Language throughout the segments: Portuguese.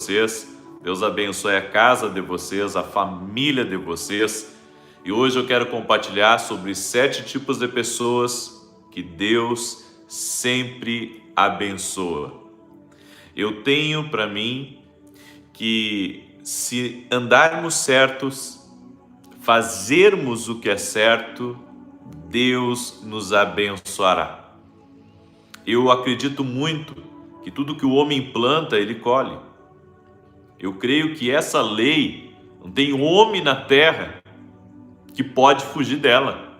vocês. Deus abençoe a casa de vocês, a família de vocês. E hoje eu quero compartilhar sobre 7 tipos de pessoas que Deus sempre abençoa. Eu tenho para mim que se andarmos certos, fazermos o que é certo, Deus nos abençoará. Eu acredito muito que tudo que o homem planta, ele colhe. Eu creio que essa lei, não tem homem na terra que pode fugir dela.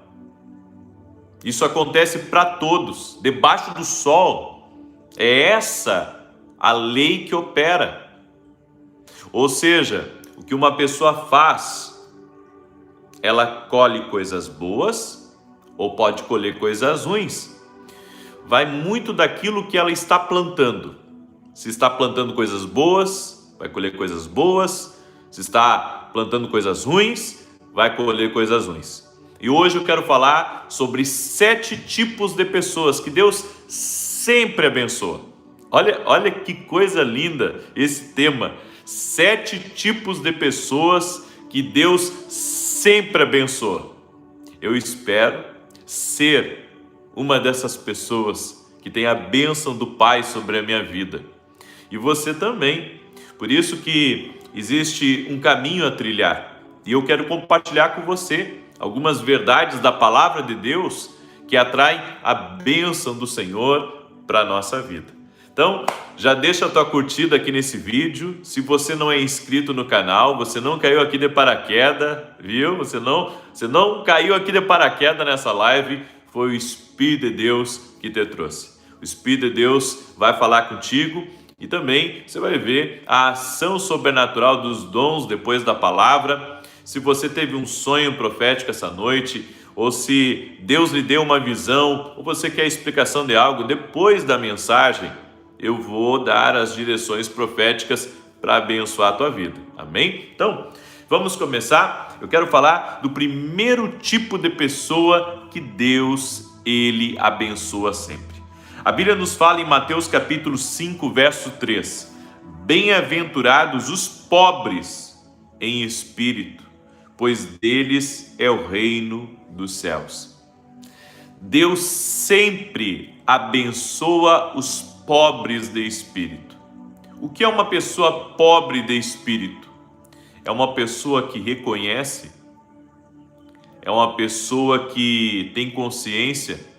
Isso acontece para todos, debaixo do sol. É essa a lei que opera. Ou seja, o que uma pessoa faz, ela colhe coisas boas ou pode colher coisas ruins. Vai muito daquilo que ela está plantando. Se está plantando coisas boas, vai colher coisas boas. Se está plantando coisas ruins, vai colher coisas ruins. E hoje eu quero falar sobre 7 tipos de pessoas que Deus sempre abençoa. Olha que coisa linda esse tema. 7 tipos de pessoas que Deus sempre abençoa. Eu espero ser uma dessas pessoas que tem a bênção do Pai sobre a minha vida. E você também. Por isso que existe um caminho a trilhar. E eu quero compartilhar com você algumas verdades da palavra de Deus que atraem a bênção do Senhor para a nossa vida. Então, já deixa a tua curtida aqui nesse vídeo. Se você não é inscrito no canal, você não caiu aqui de paraquedas, viu? Você não caiu aqui de paraquedas nessa live, foi o Espírito de Deus que te trouxe. O Espírito de Deus vai falar contigo e também você vai ver a ação sobrenatural dos dons depois da palavra. Se você teve um sonho profético essa noite, ou se Deus lhe deu uma visão, ou você quer explicação de algo depois da mensagem, eu vou dar as direções proféticas para abençoar a tua vida. Amém? Então, vamos começar. Eu quero falar do primeiro tipo de pessoa que Deus, ele abençoa sempre. A Bíblia nos fala em Mateus capítulo 5, verso 3. Bem-aventurados os pobres em espírito, pois deles é o reino dos céus. Deus sempre abençoa os pobres de espírito. O que é uma pessoa pobre de espírito? É uma pessoa que reconhece, é uma pessoa que tem consciência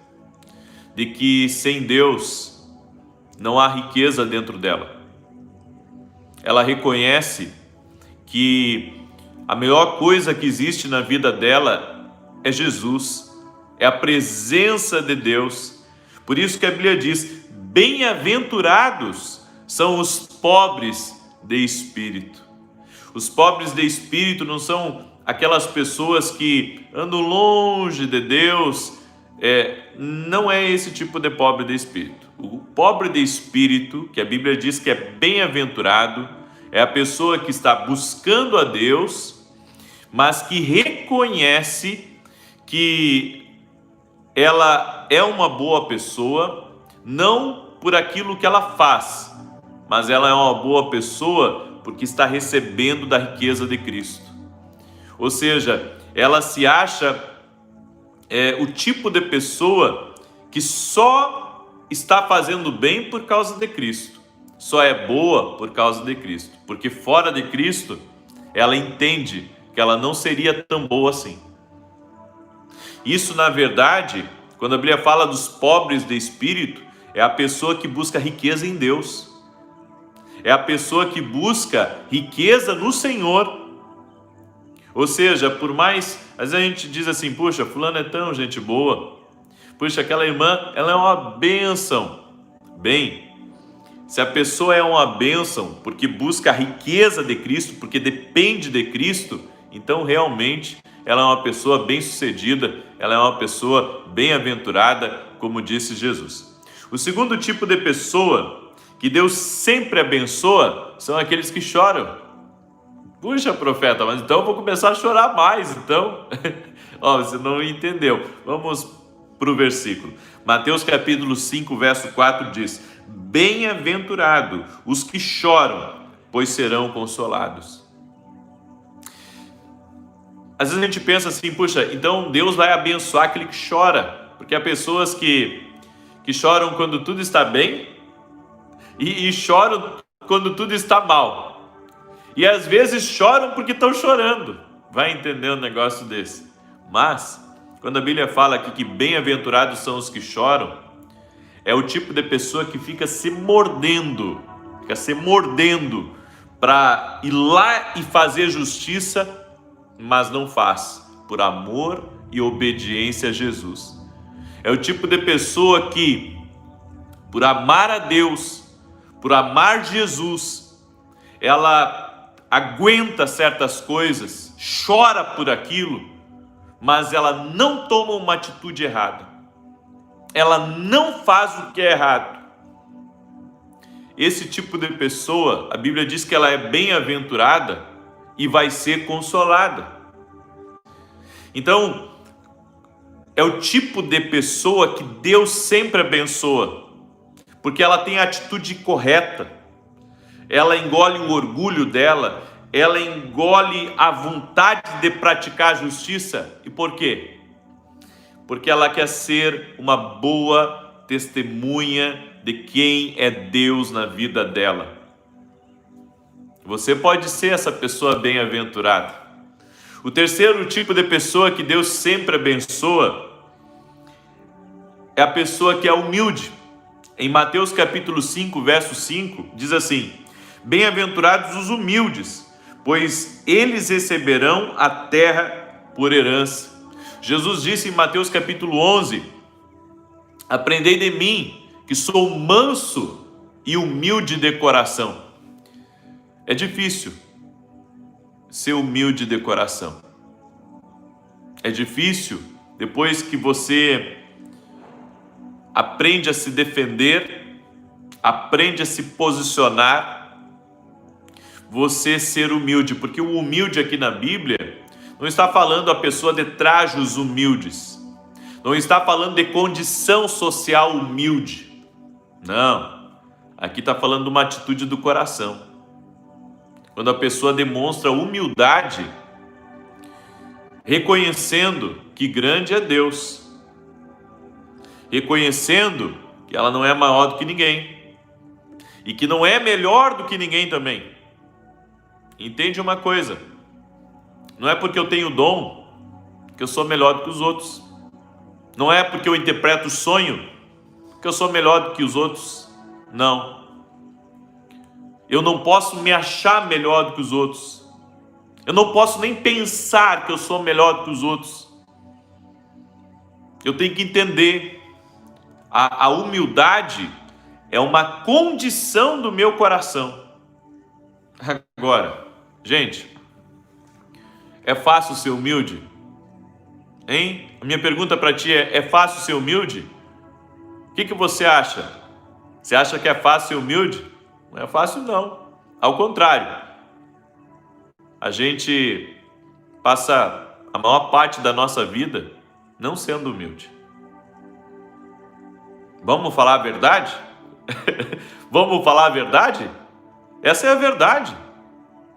de que sem Deus não há riqueza dentro dela. Ela reconhece que a melhor coisa que existe na vida dela é Jesus, é a presença de Deus. Por isso que a Bíblia diz: bem-aventurados são os pobres de espírito. Os pobres de espírito não são aquelas pessoas que andam longe de Deus. Não é esse tipo de pobre de espírito. O pobre de espírito, que a Bíblia diz que é bem-aventurado, é a pessoa que está buscando a Deus, mas que reconhece que ela é uma boa pessoa, não por aquilo que ela faz, mas ela é uma boa pessoa porque está recebendo da riqueza de Cristo. Ou seja, ela se acha o tipo de pessoa que só está fazendo bem por causa de Cristo, só é boa por causa de Cristo, porque fora de Cristo ela entende que ela não seria tão boa assim. Isso, na verdade, quando a Bíblia fala dos pobres de espírito, é a pessoa que busca riqueza em Deus, é a pessoa que busca riqueza no Senhor. Ou seja, por mais, às vezes a gente diz assim: puxa, fulano é tão gente boa, puxa, aquela irmã, ela é uma bênção. Bem, se a pessoa é uma bênção porque busca a riqueza de Cristo, porque depende de Cristo, então realmente ela é uma pessoa bem-sucedida, ela é uma pessoa bem-aventurada, como disse Jesus. O segundo tipo de pessoa que Deus sempre abençoa são aqueles que choram. Puxa, profeta, mas então eu vou começar a chorar mais, então. Você não entendeu. Vamos para o versículo. Mateus capítulo 5, verso 4 diz: bem-aventurado os que choram, pois serão consolados. Às vezes a gente pensa assim, puxa, então Deus vai abençoar aquele que chora, porque há pessoas que choram quando tudo está bem e choram quando tudo está mal. E às vezes choram porque estão chorando. Vai entender um negócio desse. Mas, quando a Bíblia fala aqui que bem-aventurados são os que choram, é o tipo de pessoa que fica se mordendo para ir lá e fazer justiça, mas não faz, por amor e obediência a Jesus. É o tipo de pessoa que, por amar a Deus, por amar Jesus, ela aguenta certas coisas, chora por aquilo, mas ela não toma uma atitude errada. Ela não faz o que é errado. Esse tipo de pessoa, a Bíblia diz que ela é bem-aventurada e vai ser consolada. Então, é o tipo de pessoa que Deus sempre abençoa, porque ela tem a atitude correta, ela engole o orgulho dela, ela engole a vontade de praticar a justiça. E por quê? Porque ela quer ser uma boa testemunha de quem é Deus na vida dela. Você pode ser essa pessoa bem-aventurada. O terceiro tipo de pessoa que Deus sempre abençoa é a pessoa que é humilde. Em Mateus capítulo 5, verso 5, diz assim: bem-aventurados os humildes, pois eles receberão a terra por herança. Jesus disse em Mateus capítulo 11: aprendei de mim, que sou manso e humilde de coração. É difícil ser humilde de coração. É difícil, depois que você aprende a se defender, aprende a se posicionar, você ser humilde, porque o humilde aqui na Bíblia não está falando a pessoa de trajos humildes, não está falando de condição social humilde, não, aqui está falando de uma atitude do coração. Quando a pessoa demonstra humildade, reconhecendo que grande é Deus, reconhecendo que ela não é maior do que ninguém e que não é melhor do que ninguém também. Entende uma coisa? Não é porque eu tenho dom que eu sou melhor do que os outros. Não é porque eu interpreto sonho que eu sou melhor do que os outros. Não. Eu não posso me achar melhor do que os outros. Eu não posso nem pensar que eu sou melhor do que os outros. Eu tenho que entender. A humildade é uma condição do meu coração. Agora, gente, é fácil ser humilde? Hein? A minha pergunta para ti é fácil ser humilde? O que você acha? Você acha que é fácil ser humilde? Não é fácil não. Ao contrário. A gente passa a maior parte da nossa vida não sendo humilde. Vamos falar a verdade? Vamos falar a verdade? Essa é a verdade.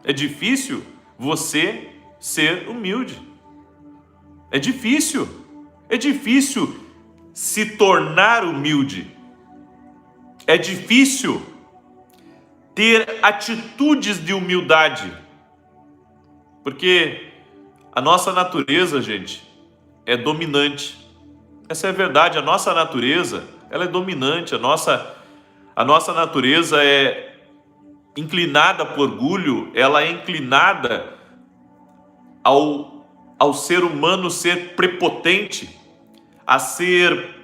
É difícil você ser humilde. É difícil. É difícil se tornar humilde. É difícil ter atitudes de humildade. Porque a nossa natureza, gente, é dominante. Essa é a verdade. A nossa natureza, ela é dominante. A nossa natureza é inclinada por orgulho, ela é inclinada ao ser humano ser prepotente, a ser,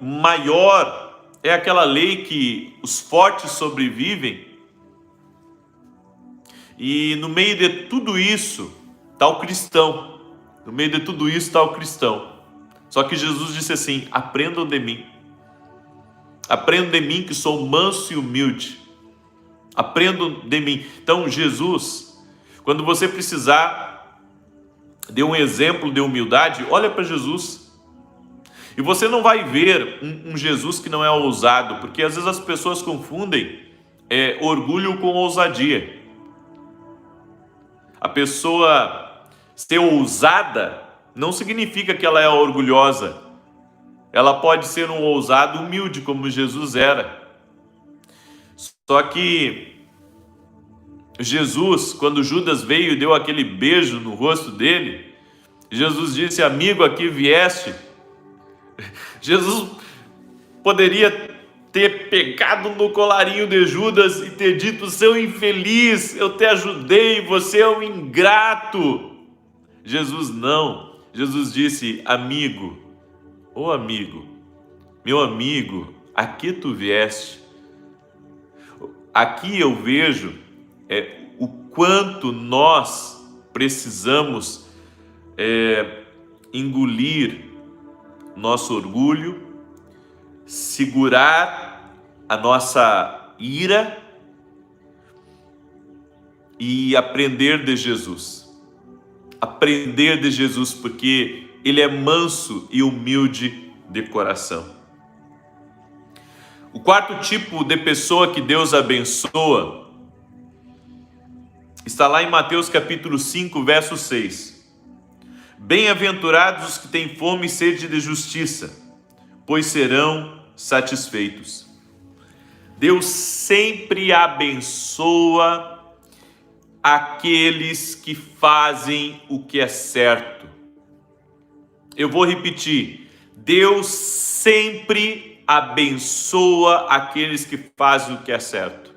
maior. É aquela lei que os fortes sobrevivem. E no meio de tudo isso está o cristão. No meio de tudo isso está o cristão. Só que Jesus disse assim: aprendam de mim. Aprendam de mim que sou manso e humilde. Aprendam de mim. Então Jesus, quando você precisar de um exemplo de humildade, olha para Jesus. E você não vai ver um Jesus que não é ousado, porque às vezes as pessoas confundem orgulho com ousadia. A pessoa ser ousada não significa que ela é orgulhosa. Ela pode ser um ousado humilde, como Jesus era. Só que Jesus, quando Judas veio e deu aquele beijo no rosto dele, Jesus disse: amigo, aqui vieste. Jesus poderia ter pegado no colarinho de Judas e ter dito: seu infeliz, eu te ajudei, você é um ingrato. Jesus não. Jesus disse: amigo, ô amigo, meu amigo, aqui tu vieste. Aqui eu vejo o quanto nós precisamos engolir nosso orgulho, segurar a nossa ira e aprender de Jesus. Aprender de Jesus, porque Ele é manso e humilde de coração. O quarto tipo de pessoa que Deus abençoa está lá em Mateus capítulo 5, verso 6. Bem-aventurados os que têm fome e sede de justiça, pois serão satisfeitos. Deus sempre abençoa aqueles que fazem o que é certo. Eu vou repetir: Deus sempre abençoa aqueles que fazem o que é certo.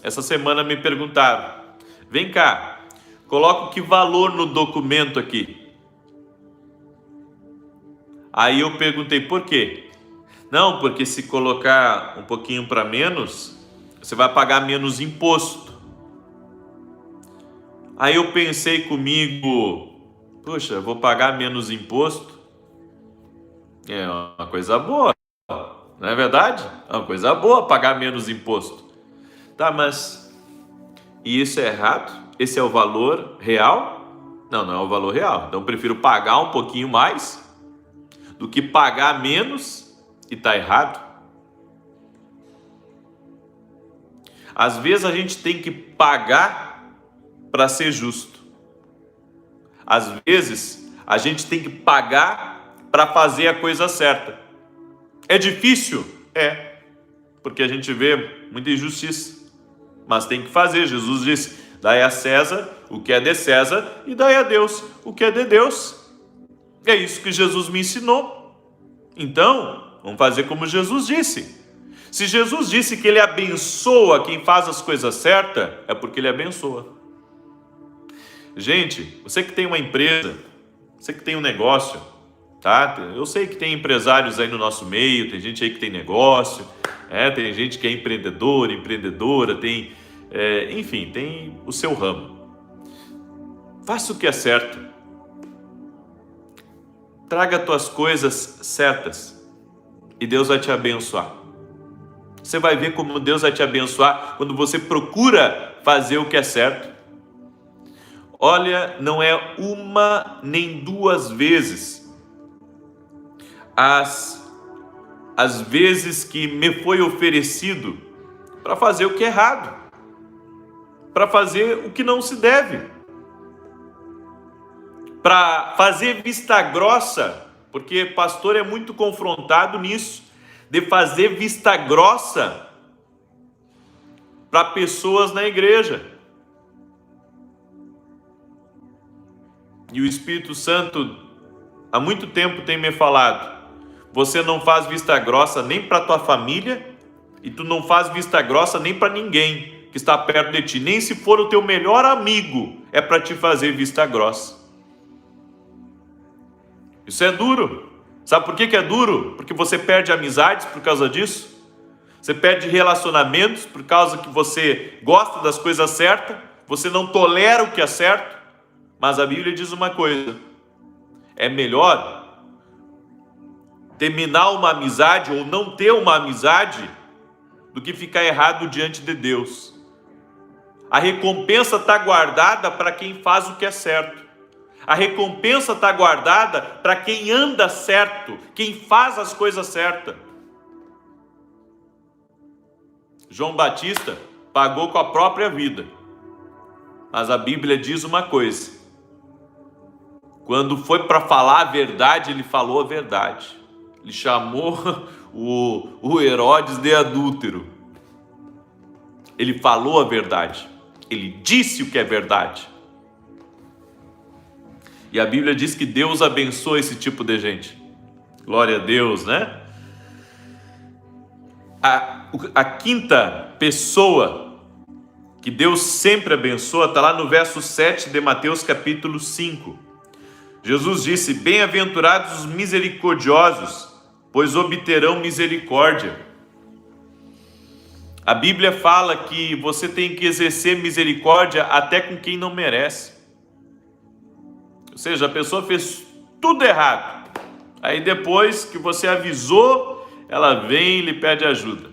Essa semana me perguntaram: vem cá, coloca que valor no documento aqui. Aí eu perguntei: por quê? Não, porque se colocar um pouquinho para menos, você vai pagar menos imposto. Aí eu pensei comigo: puxa, eu vou pagar menos imposto? É uma coisa boa, não é verdade? É uma coisa boa pagar menos imposto. Tá, mas e isso é errado? Esse é o valor real? Não, não é o valor real. Então eu prefiro pagar um pouquinho mais do que pagar menos e tá errado. Às vezes a gente tem que pagar para ser justo. Às vezes a gente tem que pagar para fazer a coisa certa. É difícil? É, porque a gente vê muita injustiça, mas tem que fazer. Jesus disse: dai a César o que é de César e dai a Deus o que é de Deus. É isso que Jesus me ensinou. Então, vamos fazer como Jesus disse. Se Jesus disse que Ele abençoa quem faz as coisas certas, é porque Ele abençoa. Gente, você que tem uma empresa, você que tem um negócio, tá? Eu sei que tem empresários aí no nosso meio, tem gente aí que tem negócio, tem gente que é empreendedor, empreendedora, tem, enfim, tem o seu ramo. Faça o que é certo. Traga as tuas coisas certas e Deus vai te abençoar. Você vai ver como Deus vai te abençoar quando você procura fazer o que é certo. Olha, não é uma nem duas vezes as vezes que me foi oferecido para fazer o que é errado, para fazer o que não se deve, para fazer vista grossa, porque pastor é muito confrontado nisso, de fazer vista grossa para pessoas na igreja. E o Espírito Santo há muito tempo tem me falado: você não faz vista grossa nem para tua família e tu não faz vista grossa nem para ninguém que está perto de ti, nem se for o teu melhor amigo é para te fazer vista grossa. Isso é duro. Sabe por que é duro? Porque você perde amizades por causa disso. Você perde relacionamentos por causa que você gosta das coisas certas, você não tolera o que é certo. Mas a Bíblia diz uma coisa: é melhor terminar uma amizade ou não ter uma amizade do que ficar errado diante de Deus. A recompensa está guardada para quem faz o que é certo. A recompensa está guardada para quem anda certo, quem faz as coisas certas. João Batista pagou com a própria vida. Mas a Bíblia diz uma coisa: quando foi para falar a verdade, ele falou a verdade. Ele chamou o Herodes de adúltero. Ele falou a verdade. Ele disse o que é verdade. E a Bíblia diz que Deus abençoa esse tipo de gente. Glória a Deus, né? A quinta pessoa que Deus sempre abençoa está lá no verso 7 de Mateus capítulo 5. Jesus disse: bem-aventurados os misericordiosos, pois obterão misericórdia. A Bíblia fala que você tem que exercer misericórdia até com quem não merece. Ou seja, a pessoa fez tudo errado. Aí depois que você avisou, ela vem e lhe pede ajuda.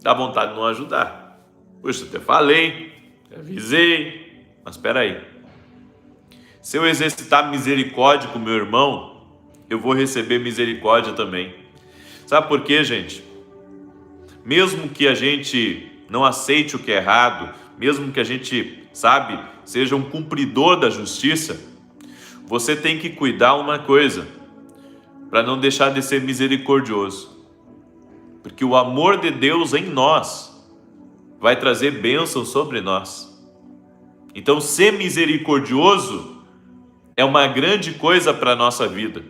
Dá vontade de não ajudar. Poxa, eu até falei, avisei, mas espera aí. Se eu exercitar misericórdia com meu irmão, eu vou receber misericórdia também. Sabe por quê, gente? Mesmo que a gente não aceite o que é errado, mesmo que a gente, seja um cumpridor da justiça, você tem que cuidar uma coisa, para não deixar de ser misericordioso. Porque o amor de Deus em nós vai trazer bênção sobre nós. Então, ser misericordioso é uma grande coisa para a nossa vida.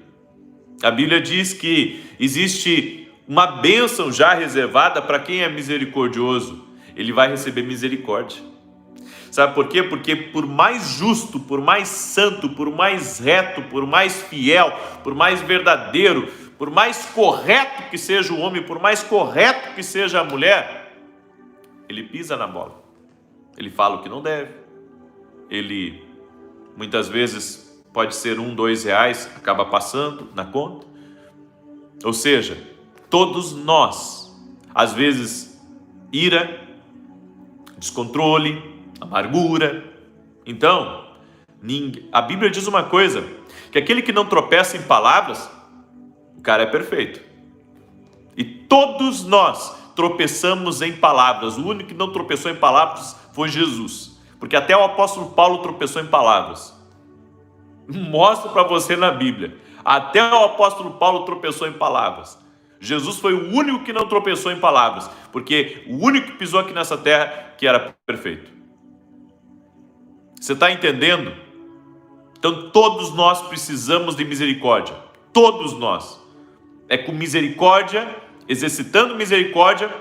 A Bíblia diz que existe uma bênção já reservada para quem é misericordioso. Ele vai receber misericórdia. Sabe por quê? Porque por mais justo, por mais santo, por mais reto, por mais fiel, por mais verdadeiro, por mais correto que seja o homem, por mais correto que seja a mulher, ele pisa na bola. Ele fala o que não deve. Ele, muitas vezes, pode ser R$1, R$2, acaba passando na conta. Ou seja, todos nós, às vezes, ira, descontrole, amargura. Então, a Bíblia diz uma coisa, que aquele que não tropeça em palavras, o cara é perfeito. E todos nós tropeçamos em palavras. O único que não tropeçou em palavras foi Jesus. Porque até o apóstolo Paulo tropeçou em palavras. Mostro para você na Bíblia. Até o apóstolo Paulo tropeçou em palavras. Jesus foi o único que não tropeçou em palavras. Porque o único que pisou aqui nessa terra que era perfeito. Você está entendendo? Então todos nós precisamos de misericórdia. Todos nós. É com misericórdia, exercitando misericórdia,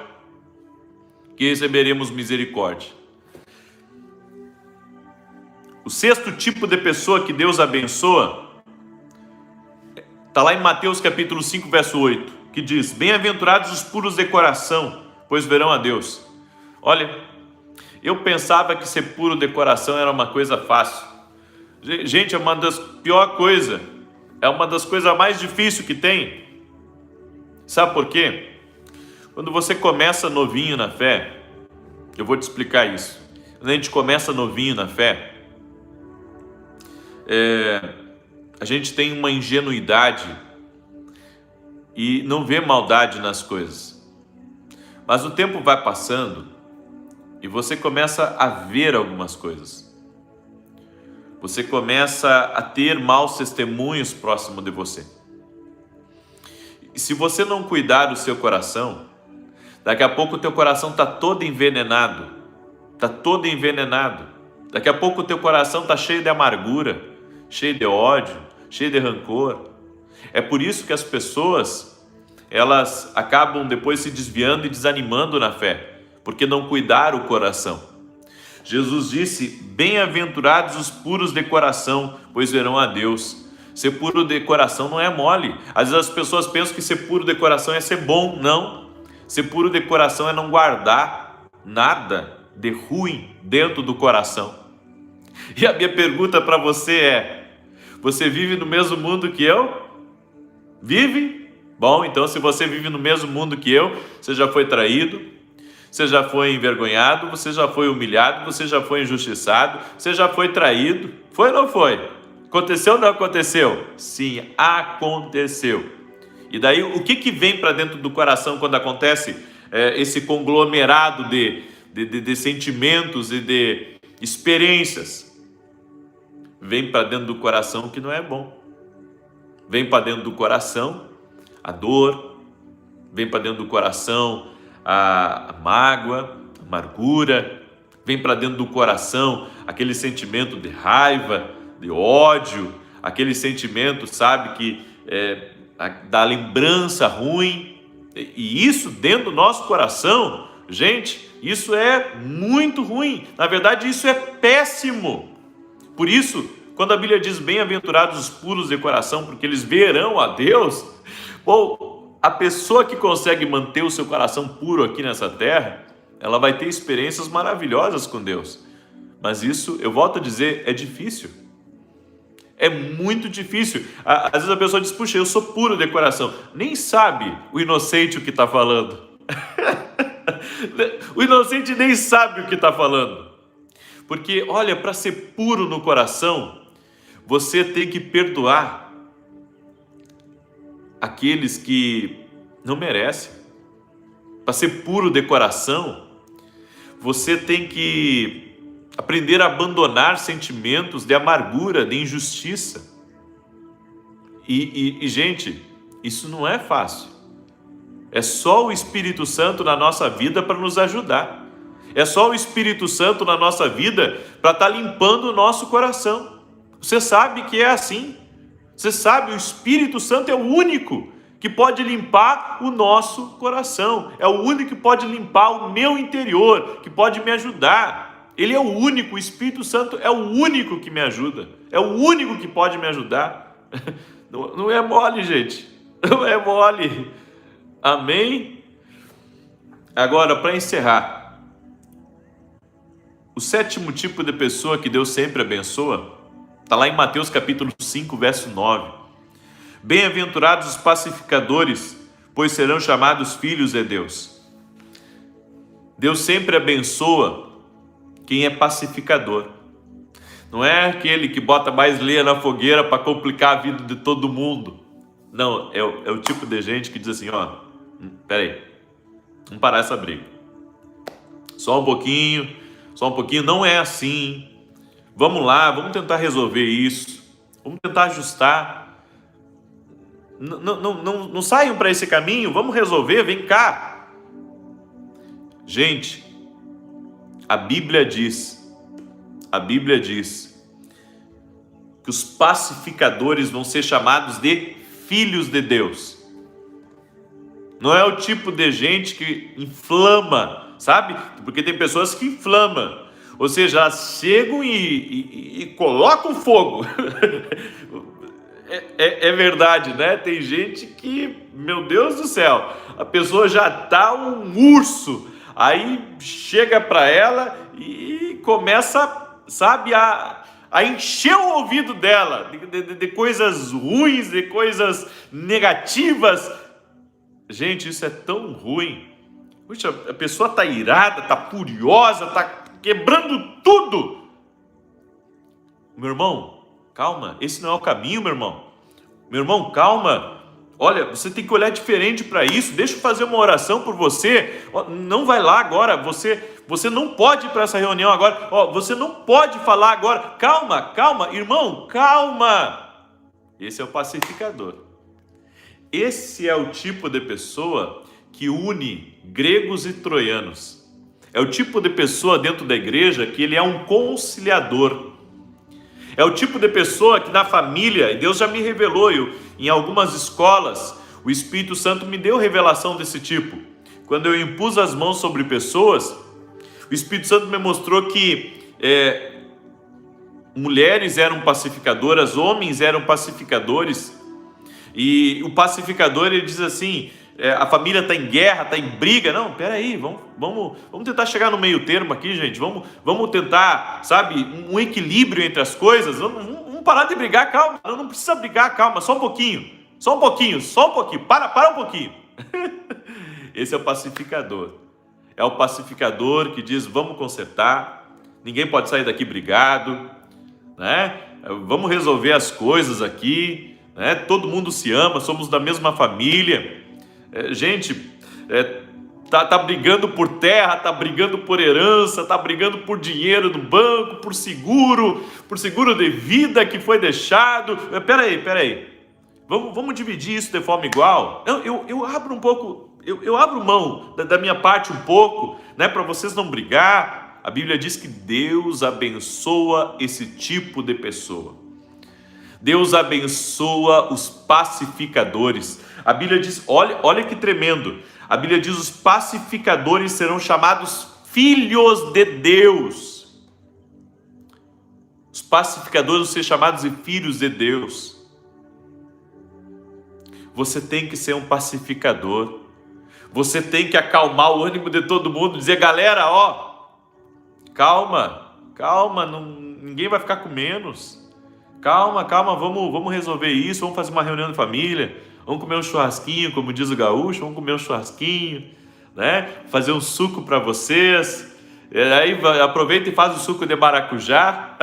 que receberemos misericórdia. O sexto tipo de pessoa que Deus abençoa está lá em Mateus capítulo 5, verso 8, que diz: bem-aventurados os puros de coração, pois verão a Deus. Olha, eu pensava que ser puro de coração era uma coisa fácil. Gente, é uma das piores coisas. É uma das coisas mais difíceis que tem. Sabe por quê? Quando você começa novinho na fé, eu vou te explicar isso. Quando a gente começa novinho na fé, a gente tem uma ingenuidade e não vê maldade nas coisas. Mas o tempo vai passando e você começa a ver algumas coisas. Você começa a ter maus testemunhos próximo de você. E se você não cuidar do seu coração, daqui a pouco o teu coração está todo envenenado. Está todo envenenado. Daqui a pouco o teu coração está cheio de amargura, cheio de ódio, cheio de rancor. É por isso que as pessoas, elas acabam depois se desviando e desanimando na fé, porque não cuidaram o coração. Jesus disse: bem-aventurados os puros de coração, pois verão a Deus. Ser puro de coração não é mole. Às vezes as pessoas pensam que ser puro de coração é ser bom. Não. Ser puro de coração é não guardar nada de ruim dentro do coração. E a minha pergunta para você é: você vive no mesmo mundo que eu? Vive? Bom, então se você vive no mesmo mundo que eu, você já foi traído, você já foi envergonhado, você já foi humilhado, você já foi injustiçado, você já foi traído. Foi ou não foi? Aconteceu ou não aconteceu? Sim, aconteceu. E daí, o que vem para dentro do coração quando acontece esse conglomerado de sentimentos e de experiências. Vem para dentro do coração que não é bom. Vem para dentro do coração a dor, vem para dentro do coração a mágoa, a amargura, vem para dentro do coração aquele sentimento de raiva, de ódio, aquele sentimento, sabe, que da lembrança ruim. E isso dentro do nosso coração, gente, isso é muito ruim. Na verdade, isso é péssimo. Por isso, quando a Bíblia diz bem-aventurados os puros de coração, porque eles verão a Deus, a pessoa que consegue manter o seu coração puro aqui nessa terra, ela vai ter experiências maravilhosas com Deus. Mas isso, eu volto a dizer, é difícil. É muito difícil. Às vezes a pessoa diz, puxa, eu sou puro de coração. Nem sabe o inocente o que está falando. O inocente nem sabe o que está falando. Porque, olha, para ser puro no coração, você tem que perdoar aqueles que não merecem. Para ser puro de coração, você tem que aprender a abandonar sentimentos de amargura, de injustiça. E, gente, isso não é fácil. É só o Espírito Santo na nossa vida para nos ajudar. É só o Espírito Santo na nossa vida para estar limpando o nosso coração. Você sabe que é assim. Você sabe, o Espírito Santo é o único que pode limpar o nosso coração. É o único que pode limpar o meu interior, que pode me ajudar. Ele é o único, o Espírito Santo é o único que me ajuda. É o único que pode me ajudar. Não é mole, gente. Não é mole. Amém? Agora, para encerrar, o sétimo tipo de pessoa que Deus sempre abençoa está lá em Mateus capítulo 5, verso 9. Bem-aventurados os pacificadores, pois serão chamados filhos de Deus. Deus sempre abençoa quem é pacificador. Não é aquele que bota mais lenha na fogueira para complicar a vida de todo mundo. Não, é o tipo de gente que diz assim, peraí, vamos parar essa briga. Só um pouquinho, não é assim. Vamos lá, vamos tentar resolver isso. Vamos tentar ajustar. Não saiam para esse caminho, vamos resolver, vem cá. Gente, a Bíblia diz que os pacificadores vão ser chamados de filhos de Deus. Não é o tipo de gente que inflama, sabe? Porque tem pessoas que inflamam, ou seja, elas chegam e colocam fogo. É verdade, né? Tem gente que, meu Deus do céu, a pessoa já tá um urso, aí chega para ela e começa, sabe, a encher o ouvido dela de coisas ruins, de coisas negativas. Gente, isso é tão ruim. Puxa, a pessoa tá irada, tá furiosa, tá quebrando tudo. Meu irmão, calma, esse não é o caminho, meu irmão. Meu irmão, calma. Olha, você tem que olhar diferente para isso. Deixa eu fazer uma oração por você. Não vai lá agora. Você não pode ir para essa reunião agora. Você não pode falar agora. Calma, irmão, calma. Esse é o pacificador. Esse é o tipo de pessoa que une gregos e troianos. É o tipo de pessoa dentro da igreja que ele é um conciliador. É o tipo de pessoa que na família, e Deus já me revelou, em algumas escolas, o Espírito Santo me deu revelação desse tipo. Quando eu impus as mãos sobre pessoas, o Espírito Santo me mostrou que mulheres eram pacificadoras, homens eram pacificadores. E o pacificador, ele diz assim, a família está em guerra, está em briga. Não, peraí, vamos tentar chegar no meio termo aqui, gente. Vamos tentar, sabe, um equilíbrio entre as coisas. Vamos parar de brigar, calma. Não precisa brigar, calma, só um pouquinho. Para um pouquinho. Esse é o pacificador. É o pacificador que diz, vamos consertar. Ninguém pode sair daqui brigado, né? Vamos resolver as coisas aqui, né? Todo mundo se ama, somos da mesma família. Gente, Tá brigando por terra, tá brigando por herança, tá brigando por dinheiro no banco, por seguro de vida que foi deixado. Peraí. Vamos dividir isso de forma igual? Eu abro um pouco, eu abro mão da minha parte um pouco, né, para vocês não brigar. A Bíblia diz que Deus abençoa esse tipo de pessoa. Deus abençoa os pacificadores. A Bíblia diz, olha que tremendo. A Bíblia diz: os pacificadores serão chamados filhos de Deus. Os pacificadores vão ser chamados de filhos de Deus. Você tem que ser um pacificador. Você tem que acalmar o ânimo de todo mundo, dizer: galera, calma, ninguém vai ficar com menos. Calma, vamos resolver isso, vamos fazer uma reunião de família, vamos comer um churrasquinho, como diz o gaúcho, vamos comer um churrasquinho, né? Fazer um suco para vocês. Aí aproveita e faz o suco de maracujá.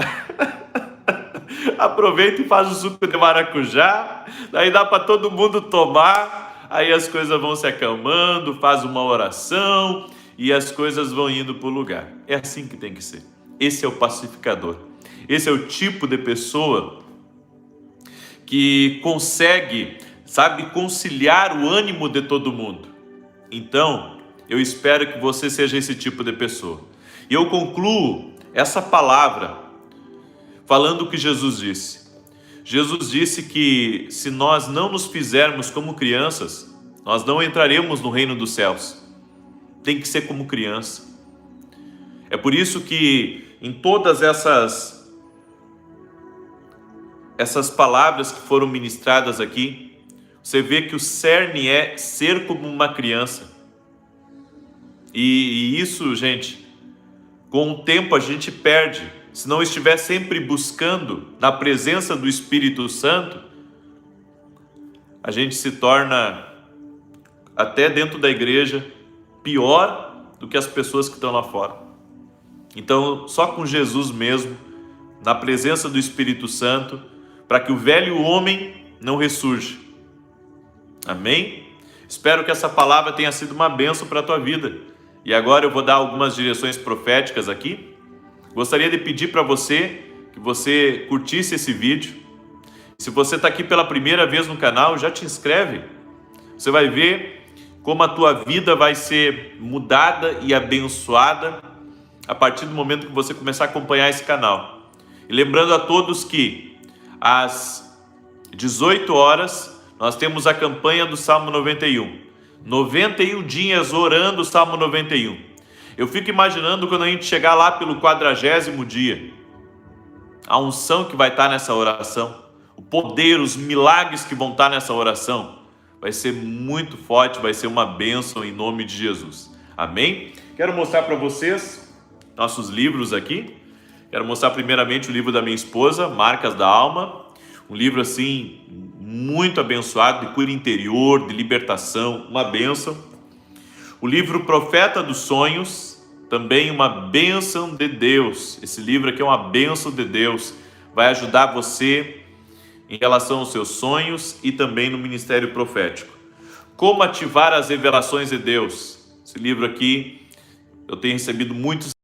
Aproveita e faz o suco de maracujá, daí dá para todo mundo tomar, aí as coisas vão se acalmando, faz uma oração e as coisas vão indo para o lugar. É assim que tem que ser. Esse é o pacificador. Esse é o tipo de pessoa que consegue, conciliar o ânimo de todo mundo. Então, eu espero que você seja esse tipo de pessoa. E eu concluo essa palavra falando o que Jesus disse. Jesus disse que se nós não nos fizermos como crianças, nós não entraremos no reino dos céus. Tem que ser como criança. É por isso que em todas essas palavras que foram ministradas aqui, você vê que o cerne é ser como uma criança. E isso, gente, com o tempo a gente perde. Se não estiver sempre buscando na presença do Espírito Santo, a gente se torna, até dentro da igreja, pior do que as pessoas que estão lá fora. Então, só com Jesus mesmo, na presença do Espírito Santo, para que o velho homem não ressurja. Amém? Espero que essa palavra tenha sido uma bênção para a tua vida. E agora eu vou dar algumas direções proféticas aqui. Gostaria de pedir para você que você curtisse esse vídeo. Se você está aqui pela primeira vez no canal, já te inscreve. Você vai ver como a tua vida vai ser mudada e abençoada a partir do momento que você começar a acompanhar esse canal. E lembrando a todos que às 18 horas nós temos a campanha do Salmo 91. 91 dias orando o Salmo 91. Eu fico imaginando quando a gente chegar lá pelo 40º dia, a unção que vai estar nessa oração, o poder, os milagres que vão estar nessa oração, vai ser muito forte, vai ser uma bênção em nome de Jesus. Amém? Quero mostrar para vocês nossos livros aqui. Quero mostrar primeiramente o livro da minha esposa, Marcas da Alma, um livro assim muito abençoado, de cura interior, de libertação, uma bênção. O livro Profeta dos Sonhos, também uma bênção de Deus. Esse livro aqui é uma bênção de Deus, vai ajudar você em relação aos seus sonhos e também no ministério profético. Como ativar as revelações de Deus. Esse livro aqui eu tenho recebido muitos